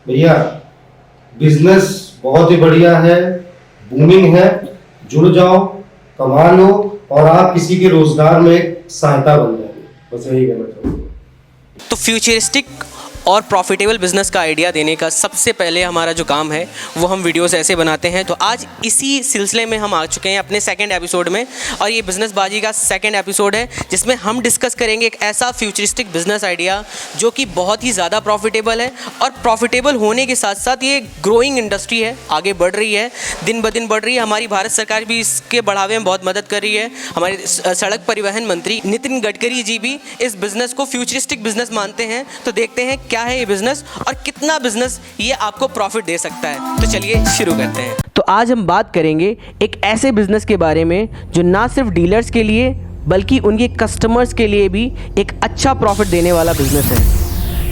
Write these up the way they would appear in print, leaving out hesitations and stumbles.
भैया बिजनेस बहुत ही बढ़िया है, बूमिंग है। जुड़ जाओ, कमा लो और आप किसी के रोजगार में एक सहायता बन जाओगे। बस यही कहना चाहूँगा। तो फ्यूचरिस्टिक और प्रॉफिटेबल बिजनेस का आइडिया देने का सबसे पहले हमारा जो काम है वो हम वीडियोस ऐसे बनाते हैं। तो आज इसी सिलसिले में हम आ चुके हैं अपने सेकंड एपिसोड में, और ये बिजनेसबाजी का सेकंड एपिसोड है जिसमें हम डिस्कस करेंगे एक ऐसा फ्यूचरिस्टिक बिजनेस आइडिया जो कि बहुत ही ज़्यादा प्रॉफिटेबल है, और प्रॉफिटेबल होने के साथ साथ ये ग्रोइंग इंडस्ट्री है, आगे बढ़ रही है, दिन ब दिन बढ़ रही है। हमारी भारत सरकार भी इसके बढ़ावे में बहुत मदद कर रही है। हमारे सड़क परिवहन मंत्री नितिन गडकरी जी भी इस बिज़नेस को फ्यूचरिस्टिक बिजनेस मानते हैं। तो देखते हैं क्या है ये बिजनेस और कितना बिजनेस ये आपको प्रॉफिट दे सकता है। तो चलिए शुरू करते हैं। तो आज हम बात करेंगे एक ऐसे बिजनेस के बारे में जो ना सिर्फ डीलर्स के लिए बल्कि उनके कस्टमर्स के लिए भी एक अच्छा प्रॉफिट देने वाला बिजनेस है।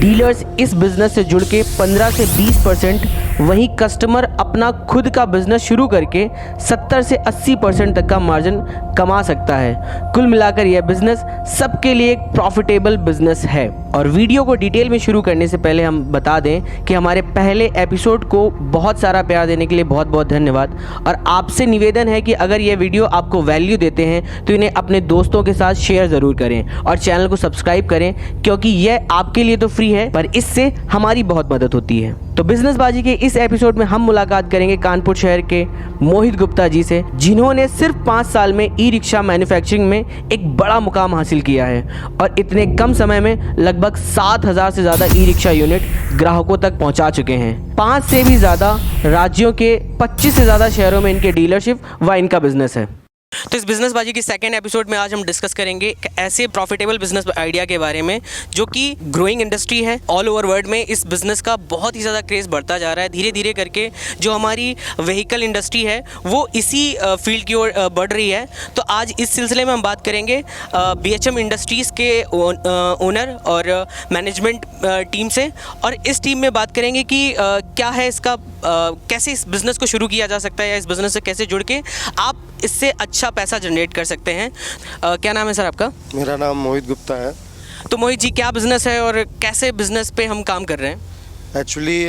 डीलर्स इस बिज़नेस से जुड़ के 15 से 20%, वहीं कस्टमर अपना खुद का बिज़नेस शुरू करके 70 से 80% तक का मार्जिन कमा सकता है। कुल मिलाकर यह बिज़नेस सबके लिए एक प्रॉफिटेबल बिज़नेस है। और वीडियो को डिटेल में शुरू करने से पहले हम बता दें कि हमारे पहले एपिसोड को बहुत सारा प्यार देने के लिए बहुत बहुत धन्यवाद। और आपसे निवेदन है कि अगर ये वीडियो आपको वैल्यू देते हैं तो इन्हें अपने दोस्तों के साथ शेयर ज़रूर करें और चैनल को सब्सक्राइब करें, क्योंकि यह आपके लिए तो फ्री है पर इससे हमारी बहुत मदद होती है। तो बिजनेसबाजी के इस एपिसोड में हम मुलाकात करेंगे कानपुर शहर के मोहित गुप्ता जी से, जिन्होंने सिर्फ 5 साल में ई रिक्शा मैन्युफैक्चरिंग में एक बड़ा मुकाम हासिल किया है और इतने कम समय में लगभग 7,000 से ज़्यादा ई रिक्शा यूनिट ग्राहकों तक पहुंचा चुके हैं। 5 से भी ज़्यादा राज्यों के 25 से ज़्यादा शहरों में इनके डीलरशिप व इनका बिजनेस है। तो इस बिजनेसबाजी की सेकंड एपिसोड में आज हम डिस्कस करेंगे एक ऐसे प्रॉफिटेबल बिजनेस आइडिया के बारे में जो कि ग्रोइंग इंडस्ट्री है। ऑल ओवर वर्ल्ड में इस बिजनेस का बहुत ही ज़्यादा क्रेज़ बढ़ता जा रहा है। धीरे धीरे करके जो हमारी व्हीकल इंडस्ट्री है वो इसी फील्ड की ओर बढ़ रही है। तो आज इस सिलसिले में हम बात करेंगे BHM इंडस्ट्रीज़ के ओनर और मैनेजमेंट टीम से, और इस टीम में बात करेंगे कि क्या है इसका, कैसे इस बिज़नेस को शुरू किया जा सकता है या इस बिज़नेस से कैसे जुड़ के आप इससे अच्छा पैसा जनरेट कर सकते हैं। क्या नाम है सर आपका? मेरा नाम मोहित गुप्ता है। तो मोहित जी, क्या बिज़नेस है और कैसे बिज़नेस पे हम काम कर रहे हैं? एक्चुअली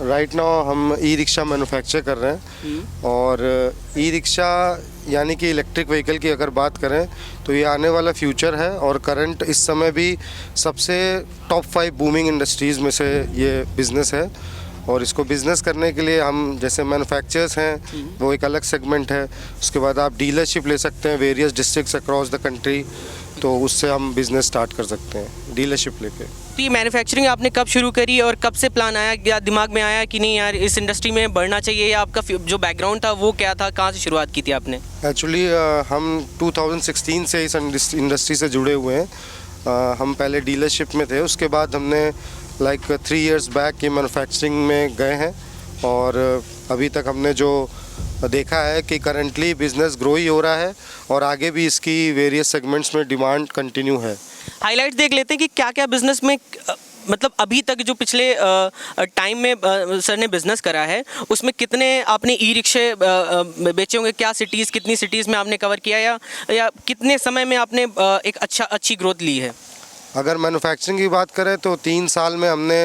राइट नाउ हम ई रिक्शा मैन्युफैक्चर कर रहे हैं, और ई रिक्शा यानी कि इलेक्ट्रिक व्हीकल की अगर बात करें तो ये आने वाला फ्यूचर है, और करंट इस समय भी सबसे टॉप 5 बूमिंग इंडस्ट्रीज़ में से ये बिज़नेस है। और इसको बिज़नेस करने के लिए हम जैसे मैन्युफैक्चरर्स हैं वो एक अलग सेगमेंट है, उसके बाद आप डीलरशिप ले सकते हैं various districts across the country, तो उससे हम बिज़नेस स्टार्ट कर सकते हैं डीलरशिप लेके। तो ये मैन्युफैक्चरिंग आपने कब शुरू करी और कब से प्लान आया, या दिमाग में आया कि नहीं यार इस इंडस्ट्री में बढ़ना चाहिए, या आपका जो बैकग्राउंड था वो क्या था, कहाँ से शुरुआत की थी आपने? एक्चुअली हम 2016 से इस इंडस्ट्री से जुड़े हुए हैं। हम पहले डीलरशिप में थे, उसके बाद हमने 3 इयर्स बैक ये मैन्युफैक्चरिंग में गए हैं, और अभी तक हमने जो देखा है कि करंटली बिज़नेस ग्रो ही हो रहा है और आगे भी इसकी वेरियस सेगमेंट्स में डिमांड कंटिन्यू है। हाईलाइट देख लेते हैं कि क्या क्या बिज़नेस में मतलब अभी तक जो पिछले टाइम में सर ने बिज़नेस करा है उसमें कितने आपने ई रिक्शे बेचे होंगे, क्या सिटीज़, कितनी सिटीज़ में आपने कवर किया, या कितने समय में आपने एक अच्छी ग्रोथ ली है? अगर मैन्युफैक्चरिंग की बात करें तो 3 साल में हमने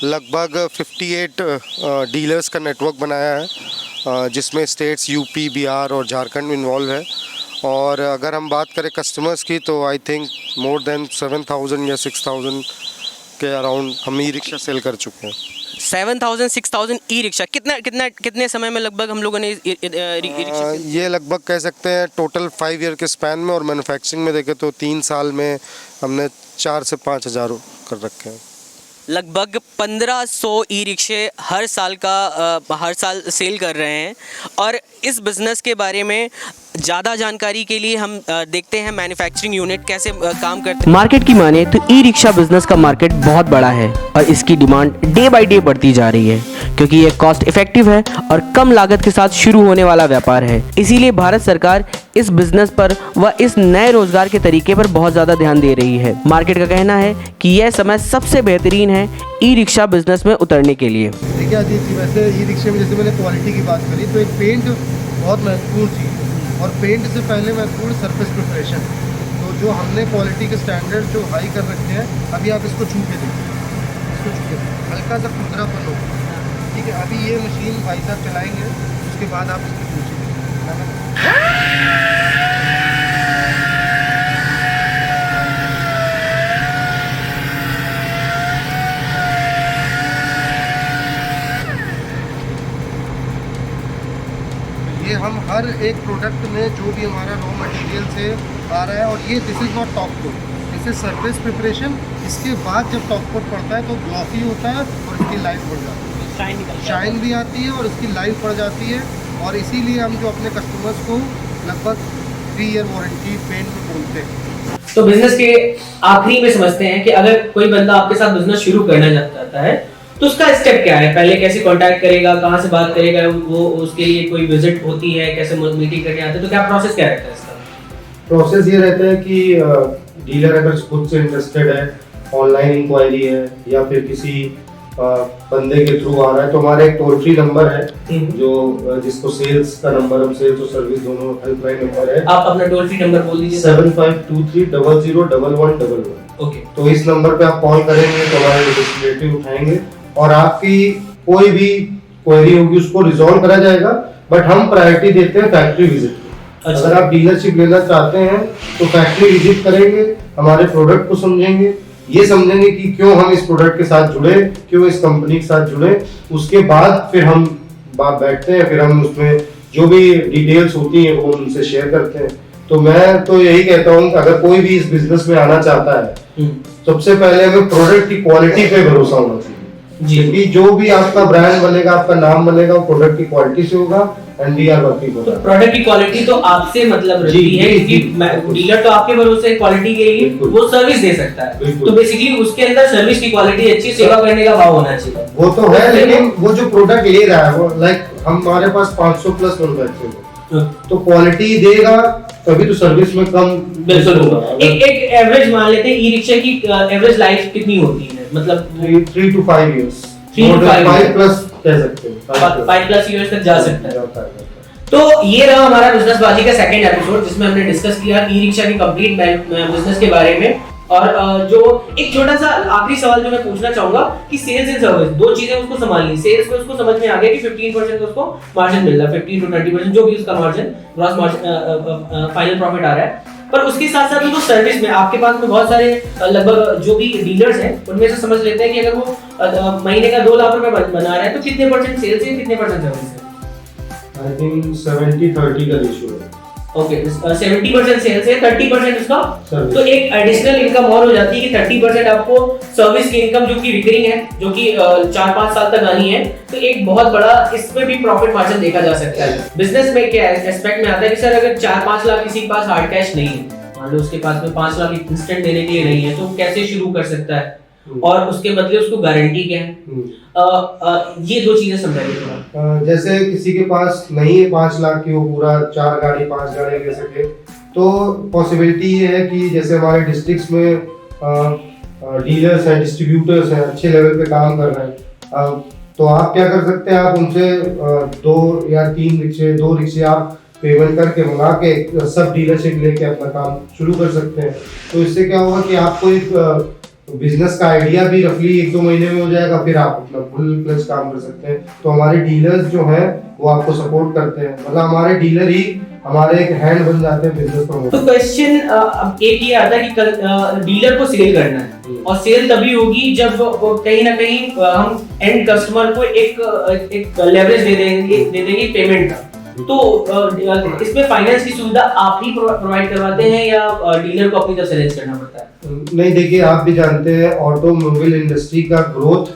लगभग 58 डीलर्स का नेटवर्क बनाया है, जिसमें स्टेट्स यूपी, बिहार और झारखंड इन्वॉल्व है। और अगर हम बात करें कस्टमर्स की तो आई थिंक मोर देन 7,000 या 6,000 के अराउंड हम ई रिक्शा सेल कर चुके हैं। 7,000 6,000 ई रिक्शा कितने समय में लगभग हम लोगों ने ये लगभग कह सकते हैं टोटल 5 ईयर के स्पैन में, और मैन्युफैक्चरिंग में देखें तो 3 साल में हमने 4 से 5 हज़ार कर रखे हैं। लगभग 1500 ई रिक्शे हर साल सेल कर रहे हैं। और इस बिज़नेस के बारे में ज़्यादा जानकारी के लिए हम देखते हैं मैन्युफैक्चरिंग यूनिट कैसे काम करते हैं। मार्केट की माने तो ई रिक्शा बिजनेस का मार्केट बहुत बड़ा है और इसकी डिमांड डे बाय डे बढ़ती जा रही है, क्योंकि ये कॉस्ट इफेक्टिव है और कम लागत के साथ शुरू होने वाला व्यापार है। इसीलिए भारत सरकार इस बिजनेस पर व इस नए रोजगार के तरीके पर बहुत ज़्यादा ध्यान दे रही है। मार्केट का कहना है कि यह समय सबसे बेहतरीन है ई रिक्शा बिजनेस में उतरने के लिए। देखिए अजीत जी, वैसे ई रिक्शे में जैसे मैंने क्वालिटी की बात करी तो एक पेंट बहुत महत्वपूर्ण चीज़ है, और पेंट से पहले महत्वपूर्ण सरफेस प्रिपरेशन। तो जो हमने क्वालिटी के स्टैंडर्ड जो हाई कर रखे हैं, अभी आप इसको छू के देखिए, इसको छू के देखिए। हल्का सा खुरदरापन होगा। ठीक है, अभी ये मशीन भाई साहब चलाएंगे, उसके बाद आप इसकी पूछेंगे। ये हम हर एक प्रोडक्ट में जो भी हमारा रॉ मटेरियल से आ रहा है, और ये this is not top coat, this is surface preparation. इसके बाद जब टॉप कोट पड़ता है तो ग्लॉसी होता है और इसकी लाइफ बढ़ जाती है, शाइन भी आती है और इसकी लाइफ बढ़ जाती है। और इसीलिए हम जो अपने कस्टमर्स को लगभग 3 ईयर वारंटी पेंट में बोलते हैं। तो बिजनेस के आखिरी में समझते हैं कि अगर कोई बंदा आपके साथ बिजनेस शुरू करना चाहता है तो उसका स्टेप क्या है, पहले कैसे कांटेक्ट करेगा, कहाँ से बात करेगा, वो उसके लिए कोई विजिट होती है, कैसे मीटिंग करने आते हैं, तो क्या प्रोसेस क्या रहता है इसका? प्रोसेस ये रहता है कि डीलर अगर खुद से इंटरेस्टेड है, ऑनलाइन इंक्वायरी है या फिर किसी बंदे के थ्रू आ रहा है, तो हमारा एक टोल फ्री नंबर है जो जिसको सेल्स का नंबर, हम सेल्स और सर्विस दोनों हेल्पलाइन नंबर है। आप अपना टोल फ्री नंबर बोल दीजिए। 7523001111। ओके, तो इस नंबर पे आप कॉल करेंगे तो हमारे रिप्रेजेंटेटिव उठाएंगे और आपकी कोई भी क्वेरी होगी उसको रिजॉल्व करा जाएगा। बट हम प्रायोरिटी देते हैं फैक्ट्री विजिट को। अच्छा। अगर आप डीलरशिप लेना चाहते हैं तो फैक्ट्री विजिट करेंगे, हमारे प्रोडक्ट को समझेंगे, ये समझेंगे कि क्यों हम इस प्रोडक्ट के साथ जुड़े, क्यों इस कंपनी के साथ जुड़े। उसके बाद फिर हम बात बैठते हैं, फिर हम उसमें जो भी डिटेल्स होती हैं वो उनसे शेयर करते हैं। तो मैं तो यही कहता हूँ कि अगर कोई भी इस बिजनेस में आना चाहता है, सबसे पहले हमें प्रोडक्ट की क्वालिटी पे भरोसा होना चाहिए जी। क्योंकि जो भी आपका ब्रांड बनेगा, आपका नाम बनेगा, वो प्रोडक्ट की क्वालिटी से होगा। And we are working on to that. Product की क्वालिटी तो आपसे मतलब जी, रहती है, जी, क्योंकि जी। डीलर तो आपके भरोसे क्वालिटी के लिए बिल्कुल। वो सर्विस दे सकता है, बिल्कुल। तो बेसिकली उसके अंदर सर्विस की क्वालिटी अच्छी, सेवा करने का भाव होना चाहिए। वो तो है, लेकिन वो जो प्रोडक्ट ले रहा है वो लाइक हमारे पास 500 प्लस मैन्युफैक्चरिंग है, तो क्वालिटी देगा तभी तो सर्विस में कम बिल्कुल होगा। एक एवरेज मान लेते हैं, ई रिक्शा की एवरेज लाइफ कितनी होती है, मतलब 3 to 5 years, 3 to 5 5 प्लस कह सकते हैं, 5 प्लस ईयर्स तक जा सकता है। जाता है। तो ये रहा हमारा बिजनेस बाजी का सेकंड एपिसोड, जिसमें हमने डिस्कस किया ई रिक्शा की कंप्लीट बिजनेस के बारे में। और जो एक छोटा सा आखिरी सवाल जो मैं पूछना चाहूंगा कि सेल्स एंड सर्विस दो चीजें उसको संभालनी, सेल्स में उसको समझ में आ गया कि 15% उसको मार्जिन मिल रहा है, 15 to 20% जो भी उसका margin, gross margin, final profit आ रहा है। पर उसके साथ साथ उसको सर्विस में आपके पास में बहुत सारे लगभग जो भी डीलर्स हैं उनमें से समझ लेते हैं कि अगर वो महीने का 2 लाख रुपए बना रहा है तो कितने परसेंट सेल्स है, कितने परसेंट सर्विस है? आई थिंक 70-30 का रेशियो है। ओके, 70% सेल्स है, 30% उसका Service। तो एक एडिशनल इनकम और हो जाती है कि 30% आपको सर्विस की इनकम जो कि रिकरिंग है, जो कि 4-5 साल तक आनी है, तो एक बहुत बड़ा इसमें भी प्रॉफिट मार्जिन देखा जा सकता है। बिजनेस में क्या एस्पेक्ट में आता है कि सर अगर 4-5 लाख किसी के पास हार्ड कैश नहीं है, मान लो उसके पास में 5 लाख इंस्टेंट देने के लिए नहीं है, तो कैसे शुरू कर सकता है और उसके बदले उसको गारंटी क्या है? ये दो चीजें समझाइए थोड़ा। जैसे किसी के पास नहीं है 5 लाख की, वो पूरा 4 गाड़ी 5 गाड़ी ले सके, तो पॉसिबिलिटी ये है कि जैसे हमारे डिस्ट्रिक्ट्स में डीलर्स हैं, डिस्ट्रीब्यूटर्स हैं, अच्छे लेवल पे काम कर रहे हैं, तो आप क्या कर सकते हैं, आप उनसे 2 या 3 रिक्शे, 2 रिक्शे आप पेमेंट करके मंगा के सब डीलरशिप लेके अपना काम शुरू कर सकते हैं। तो इससे क्या होगा कि आपको एक बिजनेस का आइडिया भी रफली 1-2 महीने में हो जाएगा, फिर आप अपना फुल फ्लेज काम कर सकते हैं। तो हमारे डीलर्स जो हैं वो आपको सपोर्ट करते हैं, मतलब हमारे डीलर ही हमारे एक हैंड बन जाते हैं बिजनेस प्रमोट। तो क्वेश्चन एक ये आता है कि डीलर को सेल करना है और सेल तभी होगी जब कहीं ना कहीं हम एंड कस्टमर को एक लेवरेज दे देंगे पेमेंट का। तो इसमें फाइनेंस की सुविधा आप ही प्रोवाइड करवाते हैं या डीलर को अपनी तरफ से अरेंज करना पड़ता है? नहीं, देखिए आप भी जानते हैं ऑटोमोबाइल इंडस्ट्री का ग्रोथ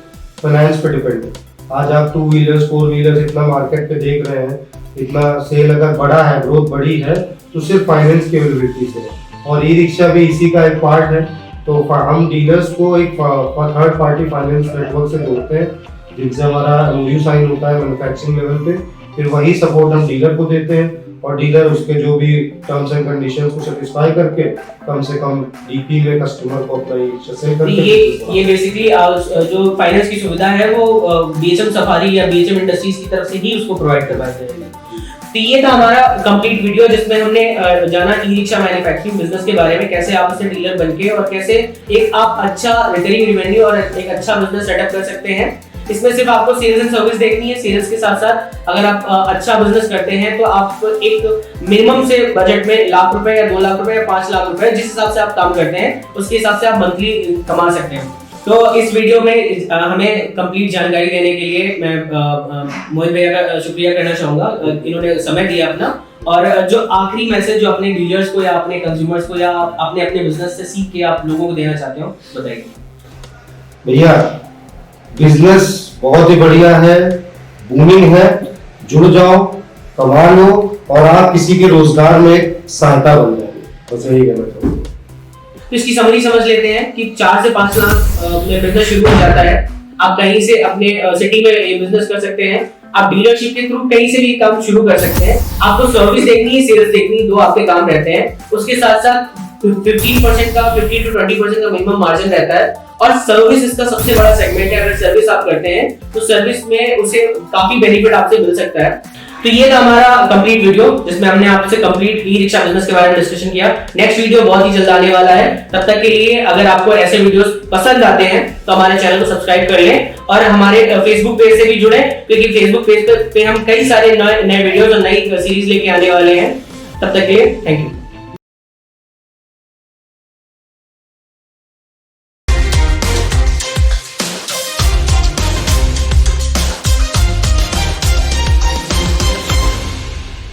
फाइनेंस पे डिपेंड है। आज आप 2 व्हीलर्स 4 व्हीलर्स इतना मार्केट पे देख रहे हैं, इतना सेल अगर बढ़ा है, ग्रोथ बढ़ी है, तो सिर्फ फाइनेंस की अवेलेबिलिटी से है। और ई रिक्शा भी इसी का एक पार्ट है। तो हम डीलर्स को एक थर्ड पार्टी फाइनेंस नेटवर्क से जोड़ते हैं, जिनसे हमारा MOU साइन होता है मैन्युफैक्चरिंग लेवल पे, फिर वही सपोर्ट हम डीलर को देते हैं और डीलर उसके जो भी टर्म्स एंड कंडीशंस को सेटिस्फाई करके कम से कम डीपी में कस्टमर को अपना सेल करके ये बेसिकली जो फाइनेंस की सुविधा है वो BHM सफारी या BHM इंडस्ट्रीज की तरफ से ही उसको प्रोवाइड करवाते हैं। तो ये था हमारा कंप्लीट वीडियो जिसमें हमने जाना ई रिक्शा मैन्युफैक्चरिंग बिजनेस के बारे में, कैसे आप उससे डीलर बनके और कैसे एक आप अच्छा रिकरिंग रेवेन्यू और एक अच्छा बिजनेस सेटअप कर सकते हैं। इसमें सिर्फ आपको सेल्स एंड सर्विस देखनी है। सेल्स के साथ साथ अगर आप अच्छा बिजनेस करते हैं तो आप एक मिनिमम से बजट में लाख रुपए या 2 लाख रुपए या 5 लाख रुपए जिस हिसाब से आप काम करते हैं उसके हिसाब से आप मंथली कमा सकते हैं। तो इस वीडियो में हमें कंप्लीट जानकारी देने के लिए मैं मोहित भैया का शुक्रिया करना चाहूँगा। इन्होंने समय दिया अपना, और जो आखिरी मैसेज जो अपने डीलर्स को या अपने कंज्यूमर्स को या अपने बिजनेस से सीख के आप लोगों को देना चाहते हो, बताइए। भैया बिजनेस बहुत ही बढ़िया है, बूमिंग है, जुड़ जाओ, कमा लो और आप किसी के रोजगार में सहायता बन जाओगे। बस यही कहना चाहूँगा। तो इसकी समरी समझ लेते हैं कि 4 से 5 लाख में बिजनेस शुरू हो जाता है। आप कहीं से अपने सिटी में ये बिजनेस कर सकते हैं। आप डीलरशिप के थ्रू कहीं से भी काम शुरू कर सकते हैं। आपको सर्विस देखनी है, सेल्स देखनी है, 2 आपके काम रहते हैं। उसके साथ साथ 15% का 15 to 20% का मिनिमम मार्जिन रहता है, और सर्विस इसका सबसे बड़ा सेगमेंट है। अगर सर्विस आप करते हैं तो सर्विस में उसे काफी बेनिफिट आपसे मिल सकता है। तो ये था हमारा कंप्लीट वीडियो जिसमें हमने आपसे कंप्लीट ई रिक्शा बिजनेस के बारे में डिस्कशन किया। नेक्स्ट वीडियो बहुत ही जल्द आने वाला है। तब तक के लिए अगर आपको ऐसे वीडियोस पसंद आते हैं तो हमारे चैनल को सब्सक्राइब कर लें और हमारे फेसबुक पेज से भी जुड़े, क्योंकि फेसबुक पेज पे हम कई सारे नए वीडियोस और नई सीरीज लेके आने वाले हैं। तब तक के लिए थैंक यू।